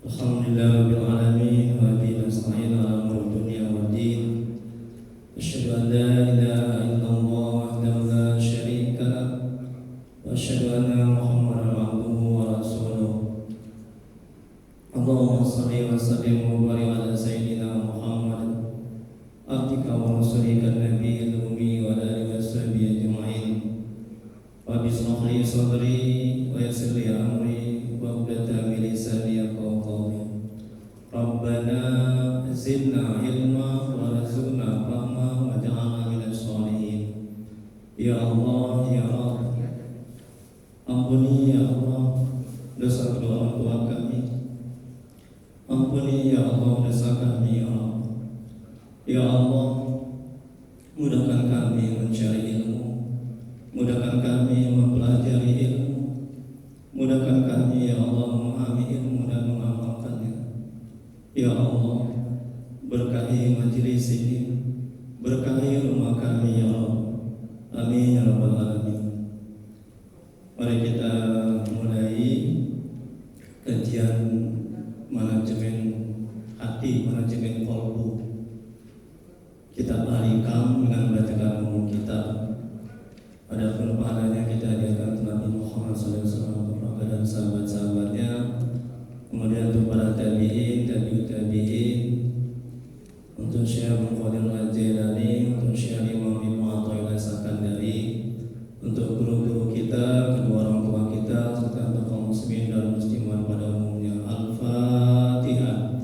Alhamdulillah rabbil alamin wa bihi nasta'in ala umuri dunya waddin. Asyhadu an la ilaha illallah wahdahu la syarika lah wa asyhadu anna Muhammadan abduhu wa rasuluh. Allahumma shalli wa sallim wa barik ala sayyidina Muhammad abdika wa rasulika nabiyil ummi wa ala alihi wa sahbihi ajma'in. Rabbi shrah li sadri wa yassir li amri wa hlul min lisani yafqahu qawli. Rabbana zidna ilma warzuqna fahma waj'alna minasy sholihin. Ya Allah, ya Rabb, ampuni ya Allah dosa kedua orang tua kami. Ampuni ya Allah dosa kami ya Allah. Ya Allah, mudahkan kami mencari ilmu, mudahkan kami mempelajari ilmu, mudahkan kami ya Allah memahami ilmu dan mengamalkannya. Ya Allah, berkahi majelis ini, berkahi rumah kami ya Allah. Amin ya rabbal alamin. Mari kita mulai kajian manajemen hati, manajemen qalbu. Kita balikan dengan bacaan umum kita. Adapun pahalanya kita hadiahkan Nabi Muhammad SAW dan sahabat-sahabatnya, kemudian untuk para tabi'in, tabi'ut tabi'in, untuk Syekh Muqaddim Al-Jailani, untuk Syekh Imam Ibnu Athaillah Sakandari, untuk guru-guru kita, kedua orang tua kita, serta untuk kaum muslimin dan muslimat pada umumnya. Al-Fatihah.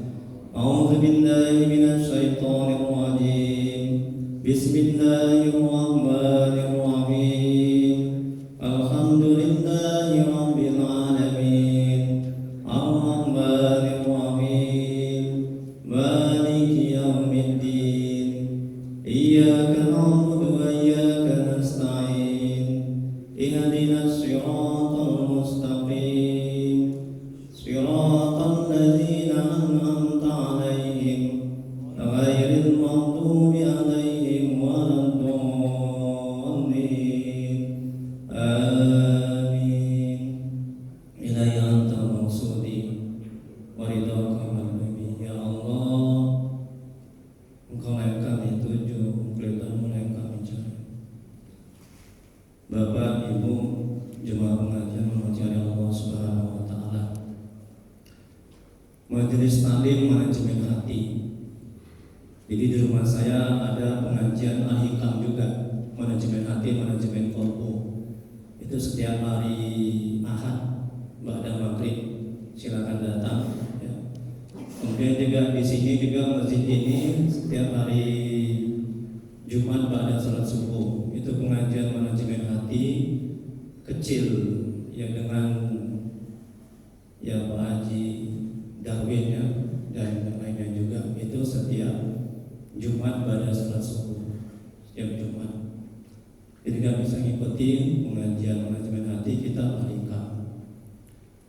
A'udzu billahi minasy syaithanir rajim. Bismillahirrahmanirrahim. Alhamdulillahi rabbil alamin. Ar-Rahmanir Rahim. Maliki yaumiddin. Iyyaka na'budu wa iyyaka nasta'in. Ihdinas siratal mustaqim. Siratal ladzina an'amta 'alaihim ghairil maghdubi 'alaihim waladdallin. Amin. Ilaihi anta maqsudi wa ridhaka maghdubi. Ya Allah, Engkau yang kami tuju, keridhaan-Mu yang kami cari. Bapak, Ibu, jemaah pengajian memuji Allah Subhanahu wa taala. Majelis taklim manajemen hati. Jadi di rumah saya ada pengajian Al-Hikam juga, manajemen hati, manajemen qalbu. Itu setiap hari Ahad ba'da maghrib, silakan datang ya. Kemudian juga di sini juga masjid ini setiap hari Jumat ba'da salat subuh. Itu pengajian manajemen hati kecil ya, dengan ya Pak Haji Darwin ya, dan yang lainnya juga. Itu setiap Jumat pada salat subuh, setiap Jumat. Jadi nggak bisa ngikuti pengajian manajemen hati kita balikan.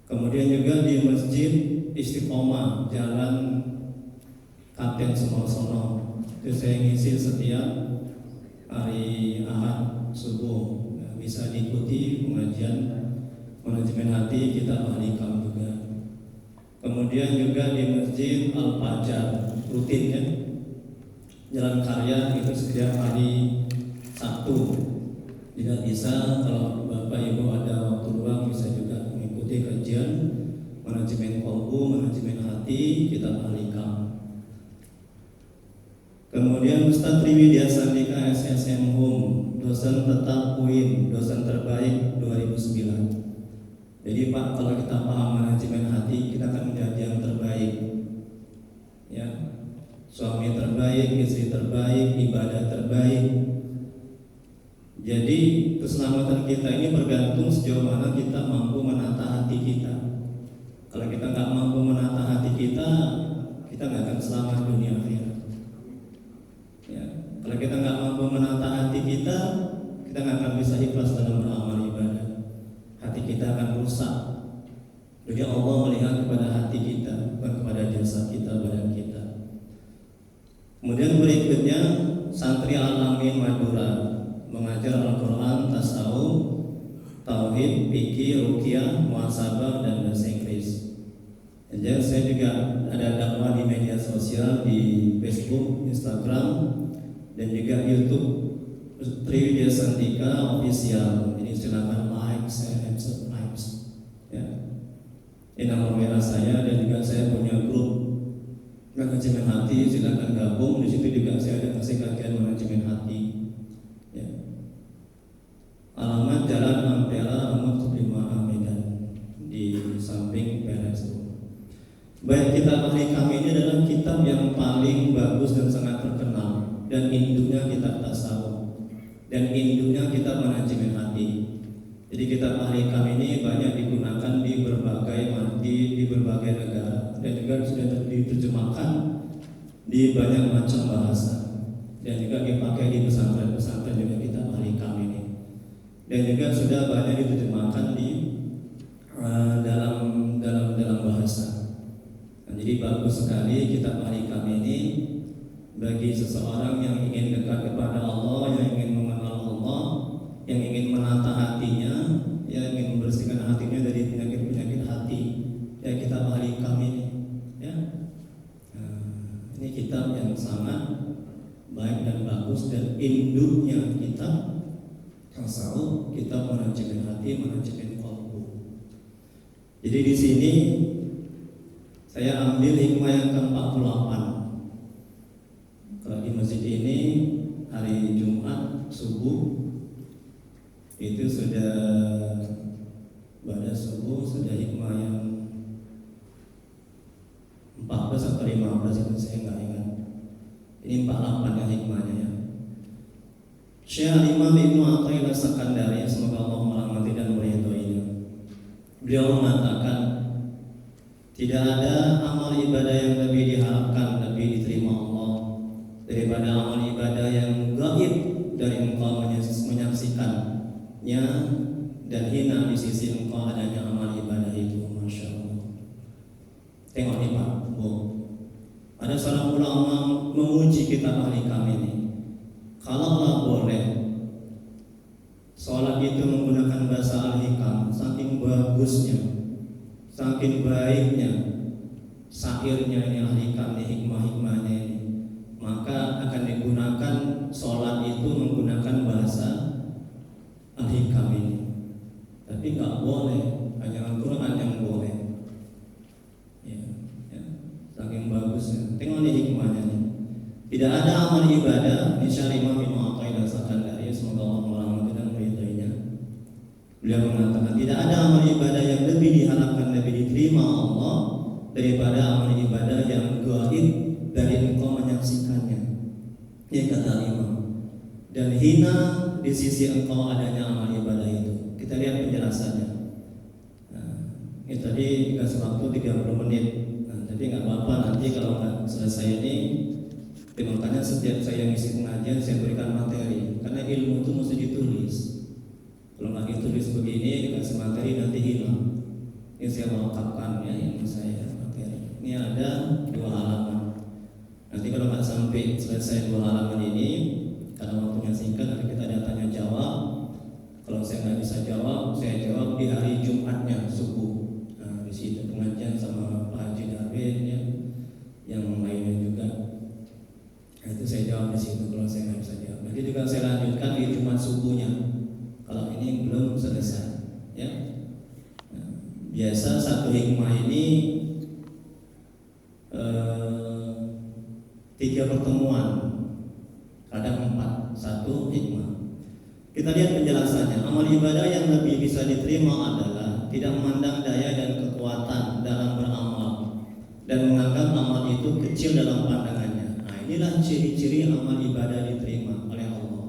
Kemudian juga di Masjid Istiqomah Jalan Kapten Sumarsono, itu saya ngisi setiap hari Ahad subuh. Nah, bisa diikuti pengajian manajemen hati kita balikan juga. Kemudian juga di Masjid Al-Fajar rutin ya, Jalan Karya, itu setiap hari Sabtu. Tidak bisa, kalau Bapak Ibu ada waktu luang bisa juga mengikuti kajian manajemen qalbu, manajemen hati kita balikan. Kemudian Ustaz Triwidya Sandika SSM Hum, dosen tetap UIN, dosen terbaik 2009. Jadi Pak, kalau kita paham manajemen hati, kita akan menjadi yang terbaik ya. Suami terbaik, istri terbaik, ibadah terbaik. Jadi keselamatan kita ini bergantung sejauh mana kita mampu menata hati kita. Kalau kita nggak mampu menata hati kita nggak akan selamat dunia akhirat ya. Kalau kita nggak mampu menata hati kita nggak akan bisa ikhlas dalam beramal ibadah. Hati kita akan rusak. Jadi Allah melihat kepada hati kita, bukan kepada jasad kita, badan kita. Kemudian berikutnya Santri Al-Amin Madura, mengajar Al-Quran, tasawuf, tauhid, fikih, ruqyah, muhasabah dan bahasa Inggris. Jadi saya saya juga ada dakwah di media sosial, di Facebook, Instagram, dan juga YouTube Triwidya Santika Official. Jadi silakan like, share, and subscribe. Ya. Ini nama merah saya, dan juga saya punya grup manajemen hati. Silakan gabung. Di situ juga saya ada kasih kajian manajemen hati. Ya. Alamat Jalan Ampera nomor 5 Medan, di samping PLSU. Baik, kitab ahli kami ini adalah kitab yang paling bagus dan sangat terkenal, dan induknya kitab tasawuf, dan induknya kitab manajemen hati. Jadi kitab ahli kami ini banyak digunakan di berbagai negara, dan juga sudah diterjemahkan di banyak macam bahasa, dan juga dipakai di pesantren-pesantren juga kitab ahli kami ini, dan juga sudah banyak diterjemahkan di dalam bahasa. Nah, jadi bagus sekali kitab ahli kami ini bagi seseorang yang ingin dekat kepada Allah, yang ingin mengenal Allah, yang ingin menata hatinya, yang ingin membersihkan hatinya dari penyakit-penyakit hati. Ya, kitab ahli kami ini, ya. Ini kitab yang sangat baik dan bagus, dan induknya kitab tasawuf, kitab manajemen hati, manajemen qalbu. Jadi di sini saya ambil hikmah yang ke-48. Kalau di masjid ini hari Jumat subuh itu sudah pada subuh sudah hikmah yang 14 atau 15 itu saya nggak ingat. Ini 48 yang hikmahnya ya. Syekh Imam Ibnu Athaillah Sakandari, semoga Allah merahmati dan meridhoinya. Beliau mengatakan, tidak ada amal ibadah yang lebih diharapkan, lebih diterima Allah daripada amal ibadah yang gaib dari engkau menyaksikannya dan hina di sisi engkau adanya amal ibadah itu. Masya Allah. Tengok nih Pak, Bu. Ada seorang ulama memuji kitab ahli kami ini. Kalaulah boleh sholat itu menggunakan bahasa al-hikam, saking bagusnya, saking baiknya syairnya ini al-hikam, hikmah-hikmahnya ini, maka akan digunakan sholat itu menggunakan bahasa al-hikam ini. Tapi nggak boleh, hanya Al-Quran yang boleh. Ya, saking bagusnya. Tengok nih hikmahnya nih. Tidak ada amal ibadah, ini Syekh Imam Ibnu Athaillah Sakandari, semoga Allah merahmati dan meridhoinya. Beliau mengatakan, tidak ada amal ibadah yang lebih diharapkan, lebih diterima Allah daripada amal ibadah yang gaib dari engkau menyaksikannya. Ini kata Imam. Dan hina di sisi engkau adanya amal ibadah itu. Kita lihat penjelasannya. Nah, ini tadi dikasih waktu 30 menit. Nah, tapi nggak apa-apa, nanti kalau nggak selesai ini, makanya setiap saya ngisi pengajian saya berikan materi, karena ilmu itu mesti ditulis. Kalau nggak ditulis begini dikasih materi nanti hilang. Ini saya lengkapkan ya ilmu saya materi. Ini ada 2 halaman. Nanti kalau nggak sampai selesai 2 halaman ini, karena waktunya singkat, nanti kita ada tanya jawab. Kalau saya nggak bisa jawab, saya jawab di hari Jumatnya subuh. Nah, di situ pengajian sama Pak Haji Darwin ya, yang lainnya juga. Itu saya jawab di situ kalau saya nggak bisa jawab. Nanti juga saya lanjutkan di Jumat subuhnya. Kalau ini belum selesai, ya. Nah, biasa satu hikmah ini 3 pertemuan, kadang 4, 1 hikmah. Kita lihat penjelasannya. Amal ibadah yang lebih bisa diterima adalah tidak memandang daya dan kekuatan dalam beramal dan menganggap amal itu kecil dalam pandangannya. Inilah ciri-ciri amal ibadah diterima oleh Allah.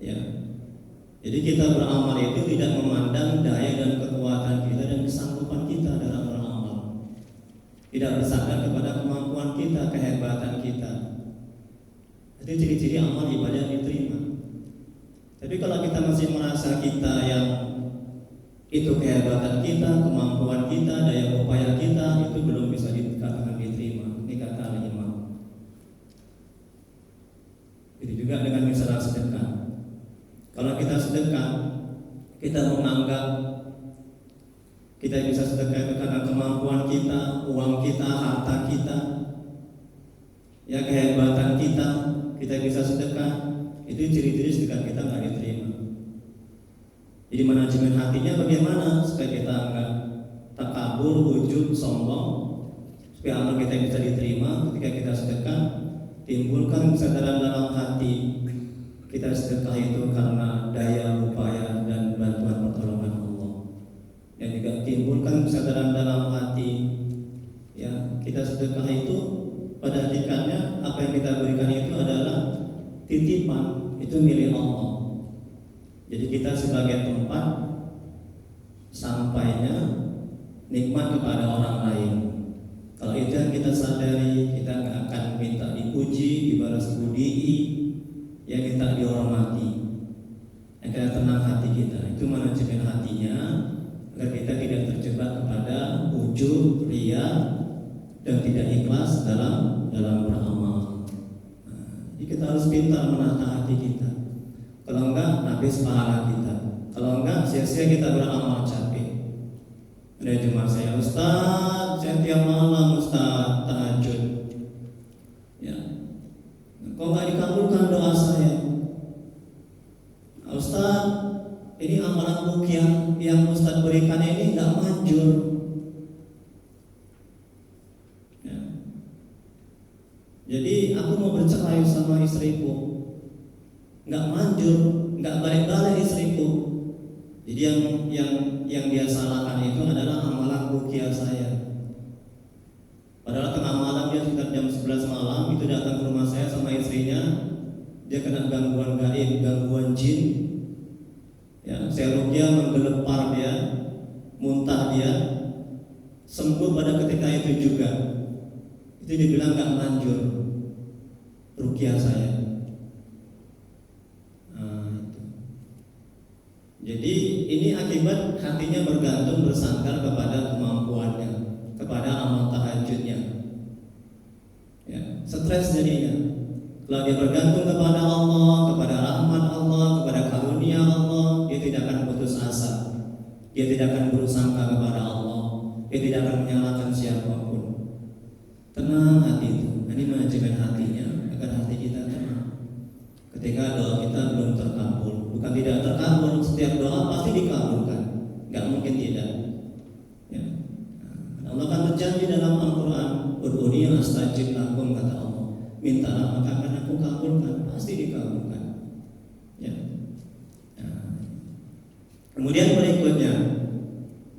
Ya. Jadi kita beramal itu tidak memandang daya dan kekuatan kita dan kesanggupan kita dalam beramal. Tidak bersandar kepada kemampuan kita, kehebatan kita. Itu ciri-ciri amal ibadah diterima. Tapi kalau kita masih merasa kita yang itu kehebatan kita, kemampuan kita, daya upaya kita, itu belum bisa dikatakan diterima. Ini kata Al-Imam. Itu juga dengan misalnya sedekah. Kalau kita sedekah, kita menganggap Kita bisa sedekah itu karena kemampuan kita, uang kita, harta kita, ya kehebatan kita. Kita bisa sedekah. Itu ciri-ciri sedekah kita nggak diterima. Jadi manajemen hatinya bagaimana supaya kita nggak takabur, ujub, sombong, supaya amal kita bisa diterima. Ketika kita sedekah, timbulkan kesadaran dalam hati kita sedekah itu karena daya upaya dan bantuan pertolongan Allah. Dan juga timbulkan kesadaran dalam hati, ya kita sedekah itu pada hakikatnya apa yang kita berikan itu adalah titipan, itu milik Allah. Jadi kita sebagai tempat sampainya nikmat kepada orang lain. Kalau itu yang kita sadari, kita nggak akan minta dipuji, dibalas budii, yang minta dihormati. Yang kita tenang hati kita, itu manajemen hatinya agar kita tidak terjebak kepada ujub, riya, dan tidak ikhlas dalam beramal. Jadi kita harus pintar menata hati kita. Kalau enggak, habis pahala kita. Kalau enggak, sia-sia kita beramal capek. Ada jemaah saya, Ustaz, saya tiap malam Ustaz tahajud. Ya, kok nggak dikabulkan doa saya? Ustaz, ini amalan ruqyah yang Ustaz berikan ini nggak manjur. Ya. Jadi aku mau bercerai sama istriku, nggak manjur, nggak balik-balik istriku. Jadi yang dia salahkan itu adalah amalan ruqyah saya. Padahal tengah malam dia sekitar jam 11 malam itu datang ke rumah saya sama istrinya. Dia kena gangguan gaib, gangguan jin. Ya, saya ruqyah menggelepar dia, muntah dia, sembuh pada ketika itu juga. Itu dibilang nggak manjur ruqyah saya. Jadi ini akibat hatinya bergantung bersandar kepada kemampuannya, kepada amal tahajudnya. Ya, stres jadinya. Kalau dia bergantung kepada Allah, kepada rahmat Allah, kepada karunia Allah, dia tidak akan putus asa. Dia tidak akan bersangka kepada Allah. Dia tidak akan menyalahkan siapapun. Tenang hati itu. Ini manajemen hatinya agar hati kita tenang. Ketika doa kita belum terkabul, bukan tidak terkabul, setiap doa pasti dikabulkan, nggak mungkin tidak. Ya. Allah kan berjanji dalam Al-Quran, ud'uni astajib lakum, kata Allah, mintalah maka akan aku kabulkan, pasti dikabulkan. Ya. Kemudian berikutnya,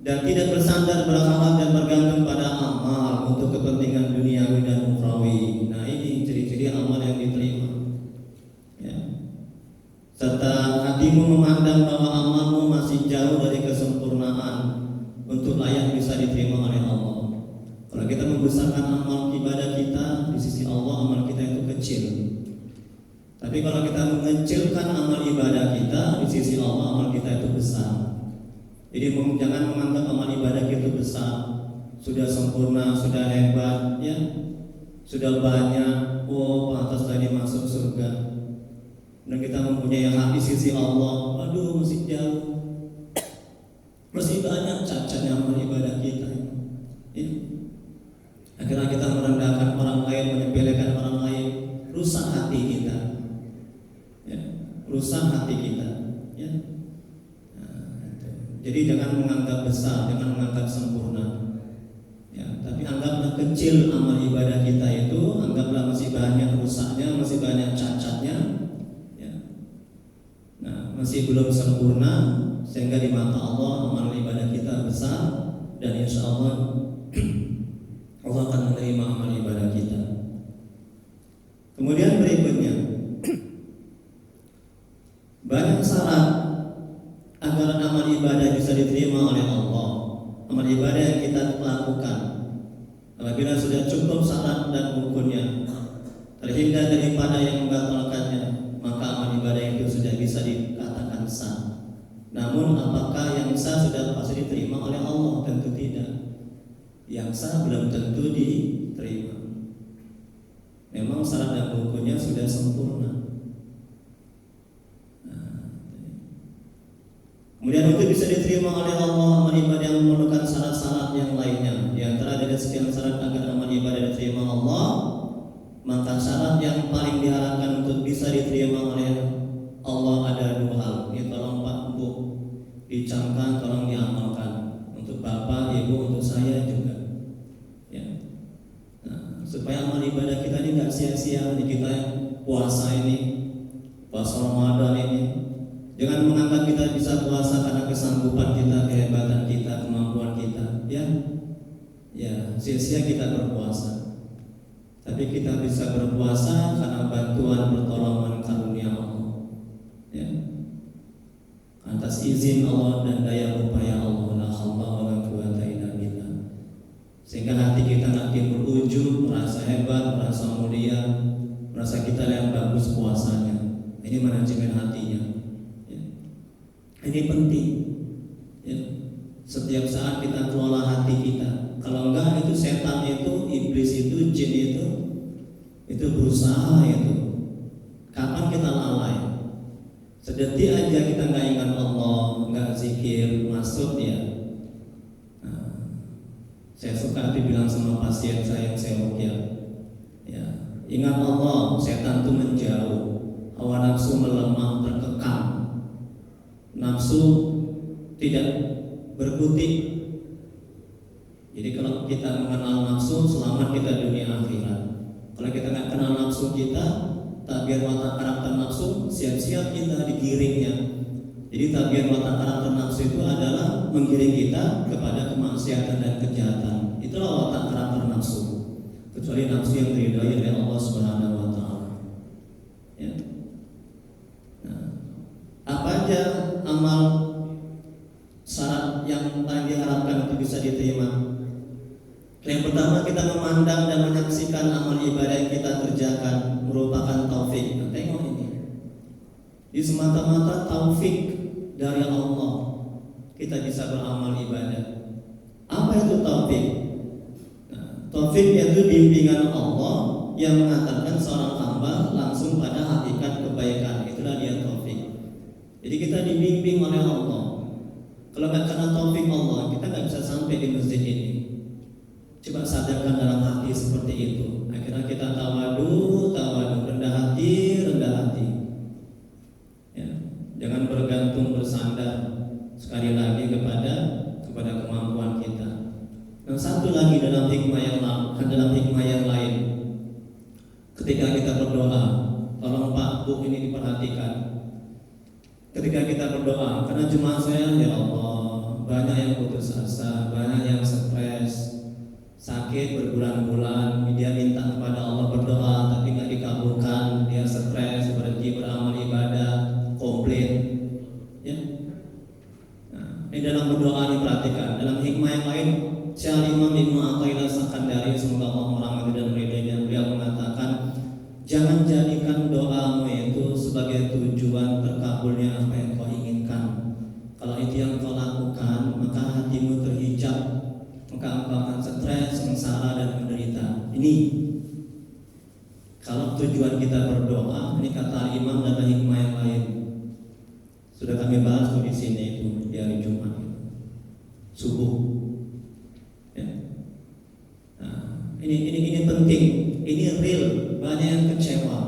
dan tidak bersandar, berharap dan bergantung pada amal untuk kepentingan duniawi dan ukhrawi. Nah ini ciri-ciri amal yang diterima. Ya. Serta hatimu memandang bahwa amalmu masih jauh dari kesempurnaan untuk layak bisa diterima oleh Allah. Kalau kita membesarkan amal ibadah kita di sisi Allah, amal kita itu kecil. Tapi kalau kita mengecilkan amal ibadah kita di sisi Allah, amal kita itu besar. Jadi jangan menganggap amal ibadah kita besar, sudah sempurna, sudah hebat, ya, sudah banyak. Oh, pantas tadi masuk surga. Dan kita mempunyai hak di sisi Allah, aduh masih jauh, masih banyak cacatnya amal ibadah kita. Ya. Akhirnya kita merendahkan orang lain, menyepelekan orang lain, rusak hati kita. Ya. Rusak hati kita. Ya. Jadi jangan menganggap besar, jangan menganggap sempurna. Ya, tapi anggaplah kecil amal ibadah kita itu, anggaplah masih banyak rusaknya, masih banyak cacatnya. Nah, masih belum sempurna, sehingga di mata Allah amal ibadah kita besar, dan insya Allah Allah akan menerima amal ibadah kita. Kemudian berikutnya, banyak syarat agar amal ibadah bisa diterima oleh Allah. Amal ibadah yang kita lakukan, apabila sudah cukup syarat dan rukunnya, terhindar daripada yang membatalkannya, maka amal ibadah itu sudah bisa dikatakan sah. Namun apakah yang sah sudah pasti diterima oleh Allah? Tentu tidak. Yang sah belum tentu diterima. Memang syarat dan rukunnya sudah sempurna. Kemudian itu bisa diterima oleh Allah, amal ibadah yang memerlukan syarat sekian syarat agar amal ibadah diterima Allah, maka syarat yang paling diharapkan untuk bisa diterima oleh Allah ada dua hal. Ini tolong Pak Bu dicamkan, tolong diamalkan untuk Bapak, Ibu, untuk saya juga. Ya. Nah, supaya amal ibadah kita ini nggak sia-sia. Kita puasa ini, puasa Ramadan ini, jangan menganggap kita bisa puasa karena kesanggupan kita, kehebatan kita, kemampuan kita. Ya, sia-sia kita berpuasa. Tapi kita bisa berpuasa karena bantuan pertolongan karunia Allah. Ya. Atas izin Allah dan daya upaya Allah, la haula wala quwata illa billah. Sehingga hati kita nanti berujung merasa hebat, merasa mulia, merasa kita yang bagus puasanya. Ini manajemen hatinya. Ya. Ini penting. Ya. Setiap saat kita kelola hati kita. Kalau enggak, itu setan itu, iblis itu, jin itu berusaha itu. Kapan kita lalai? Sedetik aja kita nggak ingat Allah, nggak zikir, masuk ya. Nah, saya suka dibilang sama pasien saya yang saya ruqyah. Ya, ingat Allah, setan itu menjauh, hawa nafsu melemah, terkekang, nafsu tidak berkutik. Jadi kalau kita mengenal nafsu, selamat kita dunia akhirat. Kalau kita nggak kenal nafsu kita, tabiat watak karakter nafsu, siap-siap kita digiringnya. Jadi tabiat watak karakter nafsu itu adalah menggiring kita kepada kemaksiatan dan kejahatan. Itulah watak karakter nafsu. Kecuali nafsu yang diridhoi oleh Allah Subhanahu wa taala. Ya. Nah, apa aja amal syarat yang paling diharapkan untuk bisa diterima? Yang pertama, kita memandang dan menyaksikan amal ibadah yang kita kerjakan merupakan taufik. Nah, tengok ini. Di semata-mata taufik dari Allah kita bisa beramal ibadah. Apa itu taufik? Nah, taufik yaitu bimbingan Allah yang mengatakan seorang hamba langsung pada hakikat kebaikan. Itulah dia taufik. Jadi kita dibimbing oleh Allah. Kalau nggak karena taufik Allah, kita nggak bisa sampai di masjid ini. Coba sadarkan dalam hati seperti itu. Akhirnya kita tawadu, rendah hati. Ya, jangan bergantung bersandar sekali lagi kepada kemampuan kita. Dan satu lagi dalam hikmah yang lain, ketika kita berdoa, tolong Pak Bu ini diperhatikan. Ketika kita berdoa, karena jemaah saya, ya Allah, banyak yang putus asa, banyak yang stres, sakit berbulan-bulan, dia minta kepada Allah berdoa tapi nggak dikabulkan, dia stres, berhenti beramal ibadah, komplain. Ya. Nah, ini dalam berdoa diperhatikan. Dalam hikmah yang lain, Syekh Imam Ibnu Athaillah Sakandari, semoga Allah merahmati dan meridainya, beliau mengatakan, jangan jadikan doamu itu sebagai tujuan terkabulnya apa yang kau inginkan. Kalau itu yang kau lakukan, maka hatimu terhijab, maka engkau akan stres, sengsara dan menderita. Ini kalau tujuan kita berdoa, ini kata Imam dan hikmah yang lain. Sudah kami bahas di sini itu di hari Jumat subuh. Ya. Nah, ini penting, ini real. Banyak yang kecewa,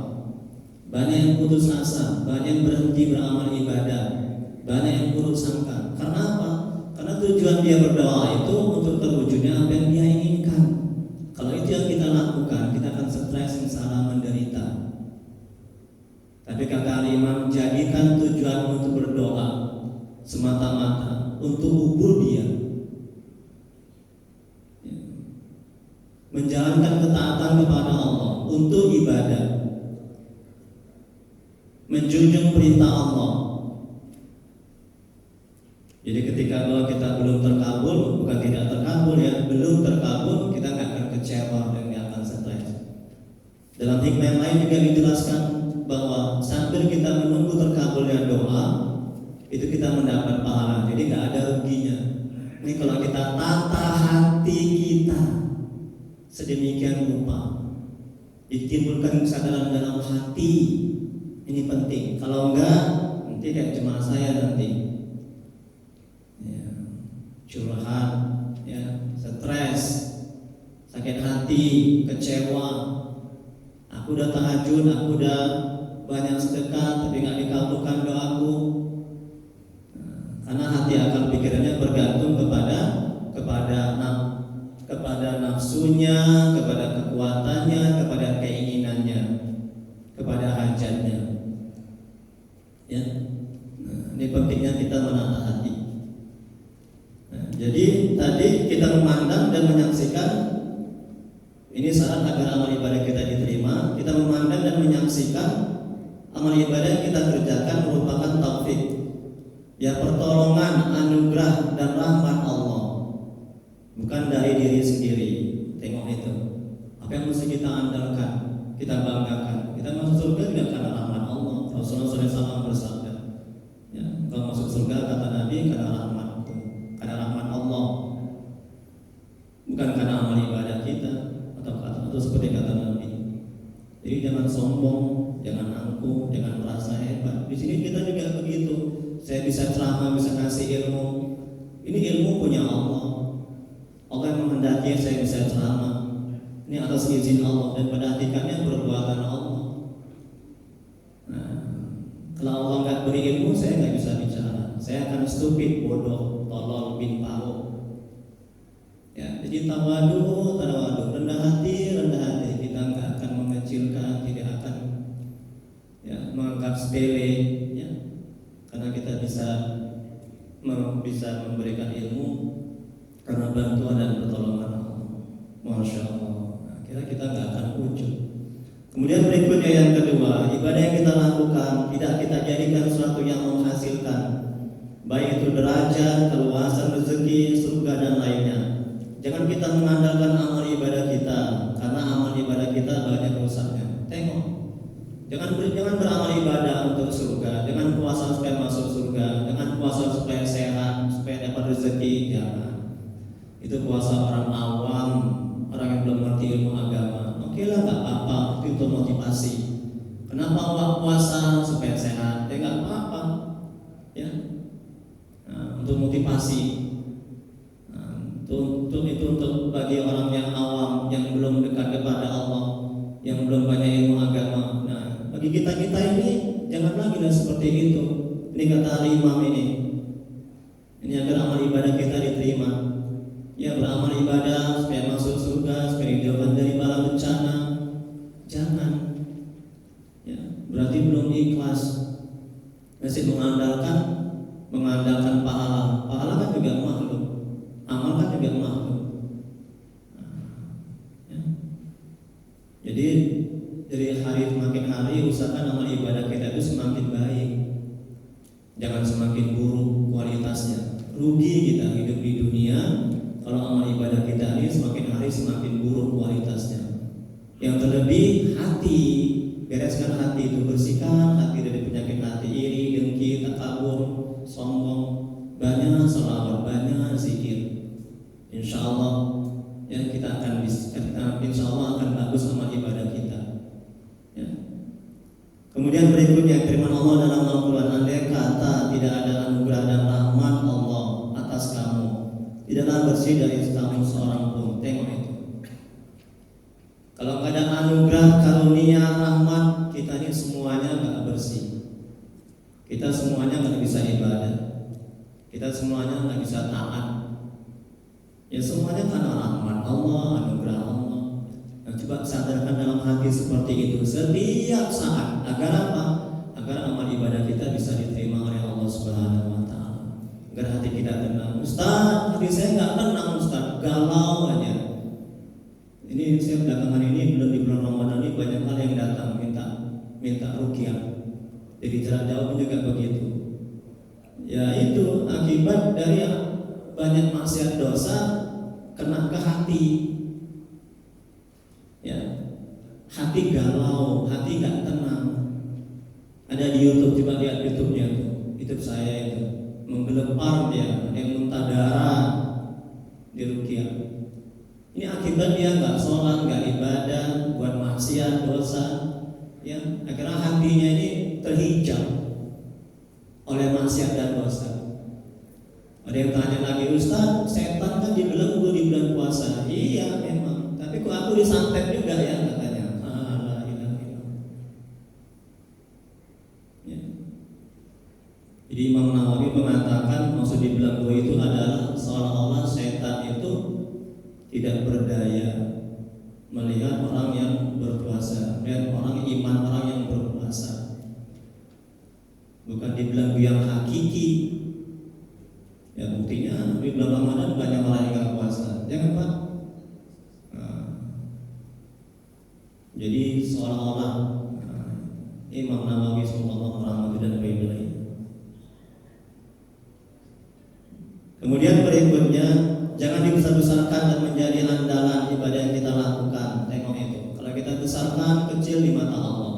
banyak yang putus asa, banyak yang berhenti beramal ibadah, banyak yang buruk sangka. Karena apa? Karena tujuan dia berdoa itu untuk terwujudnya apa yang dia inginkan. Kalau itu yang kita lakukan, kita akan stres, sengsara, menderita. Tapi kata Imam, jadikan tujuan untuk berdoa semata-mata untuk ubudiyah, menjalankan ketaatan kepada Allah untuk ibadah, menjunjung perintah Allah. Jadi ketika doa kita belum terkabul, bukan tidak terkabul ya, belum terkabul, kita nggak akan kecewa dan nggak akan stres. Dalam hikmah yang lain juga dijelaskan bahwa sambil kita menunggu terkabulnya doa, itu kita mendapat pahala. Jadi nggak ada ruginya. Ini kalau kita tata hati kita sedemikian rupa, ditimbulkan kesadaran dalam hati, ini penting. Kalau enggak, nanti kayak jemaah saya nanti. Curhat, ya, stres, hati, kecewa. Aku udah tahajud, aku udah banyak sedekah, tapi nggak dikabulkan doaku. Karena hati akal pikirannya bergantung kepada nafsunya, kepada kekuatannya, kepada keinginannya, kepada hajatnya. Ya, ini pentingnya kita menata hati. Jadi tadi kita memandang dan menyaksikan, ini syarat agar amal ibadah kita diterima. Kita memandang dan menyaksikan amal ibadah yang kita kerjakan merupakan taufik, ya, pertolongan, anugerah dan rahmat Allah, bukan dari diri sendiri. Tengok itu, apa yang mesti kita andalkan, kita banggakan. Kita masuk surga tidak karena rahmat Allah. Rasulullah SAW bersabda, ya, kalau masuk surga kata Nabi karena rahmat Allah, bukan karena amal ibadah kita atau seperti kata Nabi. Jadi jangan sombong, jangan angkuh, jangan merasa hebat. Di sini kita juga begitu. Saya bisa ceramah, bisa kasih ilmu. Ini ilmu punya Allah. Allah yang menghendaki saya bisa ceramah. Ini atas izin Allah dan pada hakikatnya perbuatan Allah. Nah, kalau Allah nggak beri ilmu, saya nggak bisa bicara. Saya akan stupid, bodoh, tolol, bin pao. Ya, jadi tawadu, rendah hati. Kita nggak akan mengecilkan, tidak akan, ya, menganggap sepele, ya, karena kita bisa memberikan ilmu karena bantuan dan pertolongan Allah. Masya Allah. Nah, kita nggak akan ujub. Kemudian berikutnya yang kedua, ibadah yang kita lakukan tidak kita jadikan sesuatu yang menghasilkan, baik itu derajat, keluasan rezeki, surga dan lainnya. Jangan kita mengandalkan amal ibadah kita, karena amal ibadah kita banyak rusaknya. Tengok, jangan beramal ibadah untuk surga, jangan puasa supaya masuk surga, jangan puasa supaya sehat, supaya dapat rezeki. Jangan. Itu puasa orang awam, orang yang belum mengerti ilmu agama. Oke lah, nggak apa-apa, itu untuk motivasi. Kenapa puasa supaya sehat? Ya nggak apa-apa, ya. Nah, untuk motivasi. Untuk bagi orang yang awam, yang belum dekat kepada Allah, yang belum banyak ilmu agama. Nah, bagi kita ini jangan lagi seperti itu. Ini kata Imam ini agar amal ibadah kita diterima. Ya, beramal ibadah supaya masuk surga, supaya dijauhkan dari bala bencana. Jangan. Ya, berarti belum ikhlas. Masih mengandalkan pahala. Pahala kan juga makhluk. Amal kan juga makhluk. Ya. Jadi dari hari semakin hari usahakan amal ibadah kita itu semakin baik, jangan semakin buruk kualitasnya. Rugi kita hidup di dunia kalau amal ibadah kita ini semakin hari semakin buruk kualitasnya. Yang terlebih hati, bereskan hati itu, bersihkan hati dari penyakit hati iri, dengki, takabur, sombong. Banyak selawat, banyak zikir. Insya Allah, ya, kita akan insya Allah akan bagus amal ibadah kita. Ya. Kemudian berikutnya firman Allah dalam Al-Quran, andai kata tidak ada anugerah dan rahmat Allah atas kamu, tidaklah bersih dari kamu seorang pun. Tengok itu. Kalau nggak ada anugerah, karunia, rahmat, kita ini semuanya nggak bersih. Kita semuanya nggak bisa ibadah. Kita semuanya nggak bisa taat. Ya, semuanya karena rahmat Allah, anugerah Allah. Nah, coba sadarkan dalam hati seperti itu setiap saat. Agar apa? Agar amal ibadah kita bisa diterima oleh Allah Subhanahu Wa Taala. Agar hati kita tenang. Ustaz, hati saya nggak tenang Ustaz, galau aja. Ini saya belakangan ini belum di bulan Ramadan ini banyak hal yang datang minta ruqyah. Jadi jarak jauh juga begitu. Ya, itu akibat dari banyak maksiat dosa kena ke hati. Ya, hati galau, hati nggak tenang. Ada di YouTube, coba lihat YouTube-nya tuh. YouTube saya itu menggelepar dia, yang muntah darah di ruqyah. Ini akibat dia nggak sholat, nggak ibadah, buat maksiat dosa. Ya, akhirnya hatinya ini terhijab oleh maksiat dan dosa. Ada yang tanya lagi, Ustaz, setan kan dibelenggu di bulan puasa. Iya memang, tapi kok aku belenggu disantet juga ya katanya. La ilaha illallah. Ya. Jadi Imam Nawawi mengatakan maksud di belenggu itu adalah seolah-olah setan itu tidak berdaya melihat orang yang berpuasa, melihat orang iman orang yang berpuasa. Bukan di belenggu yang hakiki. Ya buktinya di bulan Ramadan banyak orang yang nggak puasa, jangan Pak. Jadi seolah-olah Imam Nawawi sallallahu alaihi dan beribadah. Kemudian berikutnya, jangan dibesar-besarkan dan menjadi andalan ibadah yang kita lakukan. Tengok itu. Kalau kita besarkan kecil di mata Allah.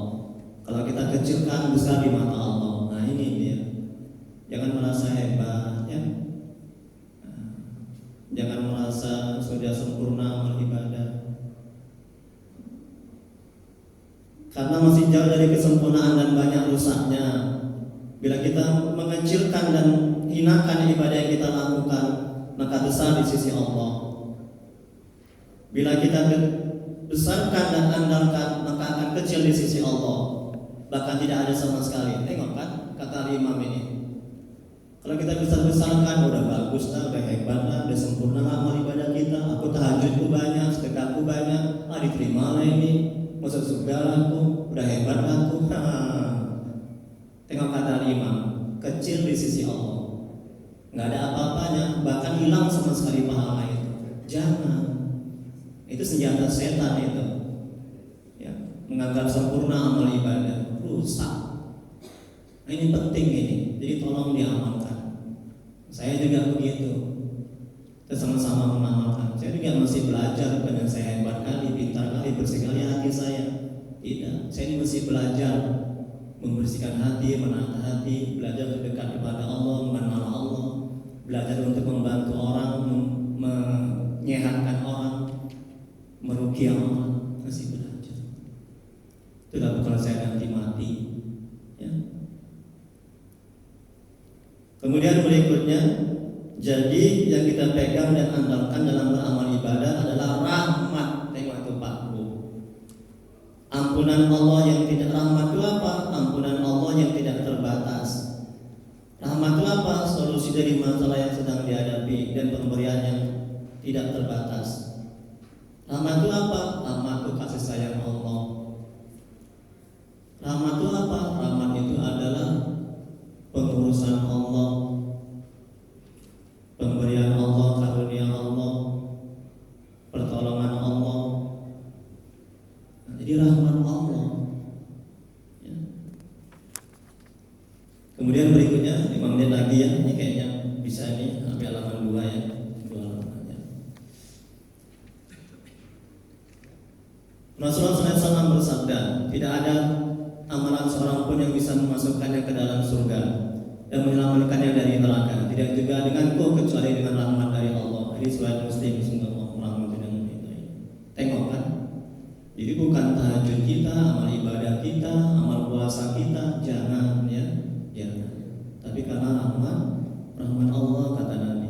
Kalau kita kecilkan besar di mata Allah. Nah ini dia. Jangan merasa hebat, ya. Jangan merasa sudah sempurna amal ibadah. Karena masih jauh dari kesempurnaan dan banyak rusaknya. Bila kita mengecilkan dan hinakan ibadah yang kita lakukan, maka besar di sisi Allah. Bila kita besarkan dan andalkan, maka akan kecil di sisi Allah. Bahkan tidak ada sama sekali. Tengok kan kata Imam ini. Kalau kita besar-besarkan, udah bagus lah, udah hebat lah, udah sempurna lah amal ibadah kita. Aku tahajudku banyak, sedekahku banyak, diterima lah ini, masuk surga lah aku, udah hebat lah aku. Tengok kata Imam, kecil di sisi Allah, nggak ada apa-apanya, bahkan hilang sama sekali pahala itu. Jangan, itu senjata setan itu. Ya, menganggap sempurna amal ibadah, rusak. Nah, ini penting ini, jadi tolong diamalkan. Saya juga begitu. Kita sama-sama mengamalkan. Saya juga masih belajar, bukan yang saya hebat kali, pintar kali, bersih kali hati saya. Tidak, saya ini masih belajar membersihkan hati, menata hati, belajar dekat kepada Allah, mengenal Allah, belajar untuk membantu orang, menyehatkan orang, meruqyah orang, masih belajar. Itulah bekal saya nanti mati. Ya. Kemudian berikutnya, jadi yang kita pegang dan andalkan dalam beramal ibadah adalah rahmat. Tengok itu Pak Bu. Ampunan Allah yang tidak, rahmat itu apa? Ampunan Allah yang tidak terbatas. Rahmat itu apa? Solusi dari masalah yang sedang dihadapi dan pemberian yang tidak terbatas. Rahmat itu apa? Rahmat itu kasih sayang Allah. Rahmat itu apa? Rahmat itu adalah pengurusan Allah, pemberian Allah, karunia Allah, pertolongan Allah. Jadi rahmat Allah. Ya. Kemudian berikutnya 5 menit lagi ya, ini kayaknya bisa nih sampai halaman 2 ya, 2 halamannya. Rasulullah SAW bersabda, tidak ada amalan seorang pun yang bisa memasukkannya ke dalam surga dan menyelamatkannya dari neraka. Tidak juga denganku kecuali dengan rahmat dari Allah. Ini riwayat Muslim. Tengok kan? Jadi bukan tahajud kita, amal ibadah kita, amal puasa kita, jangan ya, jangan. Tapi karena rahmat Allah kata Nabi.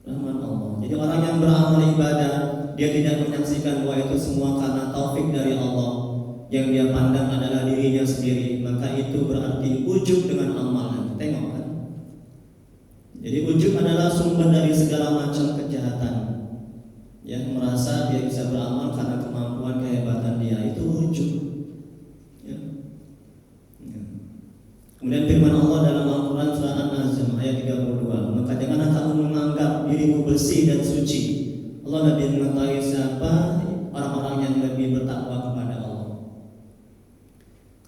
Rahmat Allah. Jadi orang yang beramal ibadah, dia tidak menyaksikan bahwa itu semua karena taufik dari Allah. Yang dia pandang adalah dirinya sendiri, maka itu berarti ujub dengan amalan. Tengok kan? Jadi ujub adalah sumber dari segala macam kejahatan. Yang merasa dia bisa beramal karena kemampuan kehebatan dia, itu ujub. Ya. Ya. Kemudian firman Allah dalam Al-Quran surah An-Najm ayat 32, maka janganlah kamu menganggap dirimu bersih dan suci. Allah lebih mengetahui siapa orang-orang yang lebih bertakwa kepada Allah.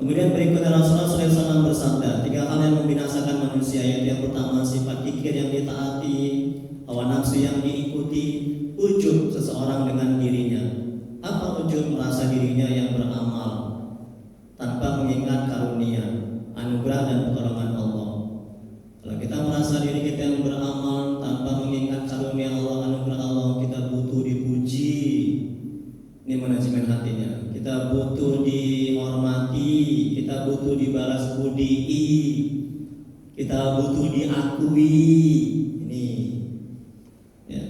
Kemudian berikutnya Rasulullah SAW bersabda, 3 hal yang membinasakan manusia, yaitu yang pertama sifat kikir yang ditaati, hawa nafsu yang diikuti, ujub seseorang dengan dirinya. Apa ujub? Merasa dirinya yang beramal tanpa mengingat karunia, anugerah dan pertolongan Allah. Kalau kita merasa diri kita yang beramal tanpa mengingat karunia Allah, anugerah Allah, kita butuh dipuji. Ini manajemen hatinya. Kita butuh dihormati, kita butuh dibalas budii, kita butuh diakui. Ini ya.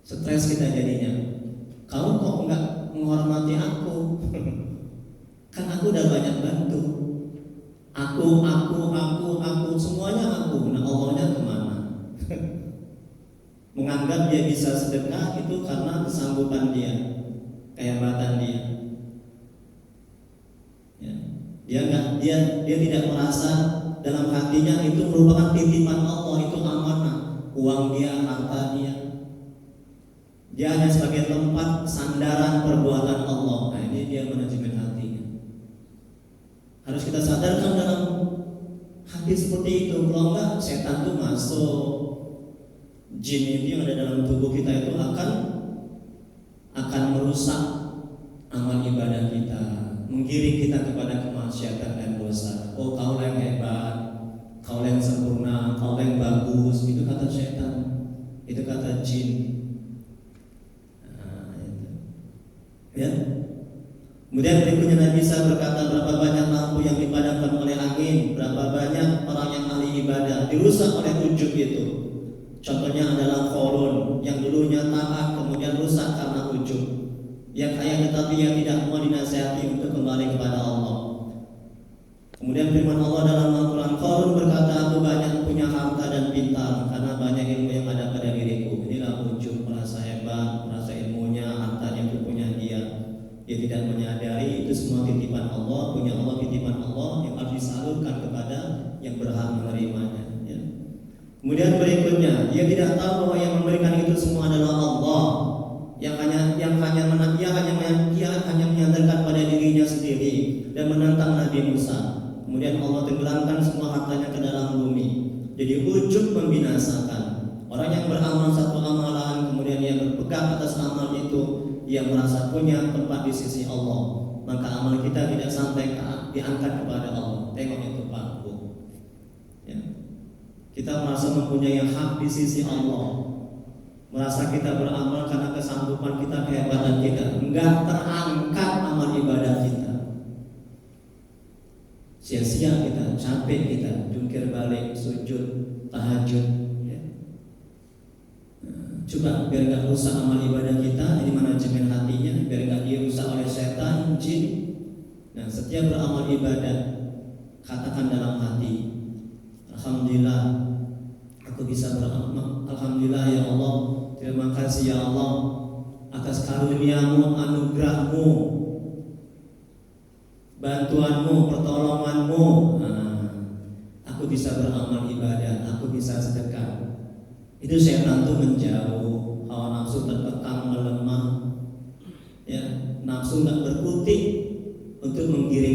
Stres kita jadinya. Kamu kok nggak menghormati aku? Kan aku udah banyak bantu. Aku, semuanya aku. Nah, Allahnya kemana? Menganggap dia bisa sedekah itu karena kesanggupan dia, kehebatan dia. Ya. Dia tidak merasa dalam hatinya itu merupakan titipan Allah, itu amanah, uang dia, harta dia. Dia hanya sebagai tempat sandaran perbuatan Allah. Nah, ini dia manajemen hatinya. Harus kita sadarkan dalam hati seperti itu. Kalau enggak, setan tuh masuk. Jin itu yang ada dalam tubuh kita itu akan merusak amal ibadah kita, menggiring kita kepada kemaksiatan dan dosa. Oh, kau yang hebat, kau yang sempurna, kau yang bagus. Itu kata setan, itu kata jin. Nah, itu. Ya. Kemudian berikutnya Nabi Isa berkata, berapa banyak lampu yang dipadamkan oleh angin, berapa banyak orang yang ahli ibadah dirusak oleh ujub itu. Contohnya adalah Qarun yang dulunya taat kemudian rusak karena ujub, yang kaya tetapi yang tidak mau dinasihati untuk kembali kepada Allah. Kemudian firman Allah dalam Al-Quran, Qarun berkata, aku banyak punya harta dan pintar karena banyak ilmu yang ada pada diriku. Inilah ujub, merasa hebat, merasa ilmunya, hartanya itu punya dia. Dia tidak menyadari itu semua titipan Allah, punya Allah, titipan Allah yang harus disalurkan kepada yang berhak menerimanya. Ya. Kemudian berikutnya, dia tidak tahu bahwa yang memberikan itu semua adalah Allah, yang hanya menyandarkan pada dirinya sendiri dan menentang Nabi Musa. Kemudian Allah tenggelamkan semua hartanya ke dalam bumi. Jadi ujub membinasakan. Orang yang beramal satu amalan kemudian dia berpegang atas amal itu, dia merasa punya tempat di sisi Allah, maka amal kita tidak sampai diangkat kepada Allah. Tengok itu Pak Bu. Ya. Kita merasa mempunyai hak di sisi Allah, merasa kita beramal karena kesanggupan kita, kehebatan kita, enggak terangkat amal ibadah kita. Sia-sia kita, capek kita, jungkir balik, sujud, tahajud. Ya. Coba biar enggak rusak amal ibadah kita, ini manajemen hatinya, biar enggak dirusak oleh setan, jin. Nah, setiap beramal ibadah, katakan dalam hati, alhamdulillah, aku bisa beramal. Alhamdulillah ya Allah, terima kasih ya Allah atas karuniamu, anugerahmu, bantuanmu, pertolonganmu. Aku bisa beramal ibadah, aku bisa sedekah. Itu setan tuh menjauh, hawa nafsu terkekang, melemah, ya, nafsu nggak berkutik untuk menggiring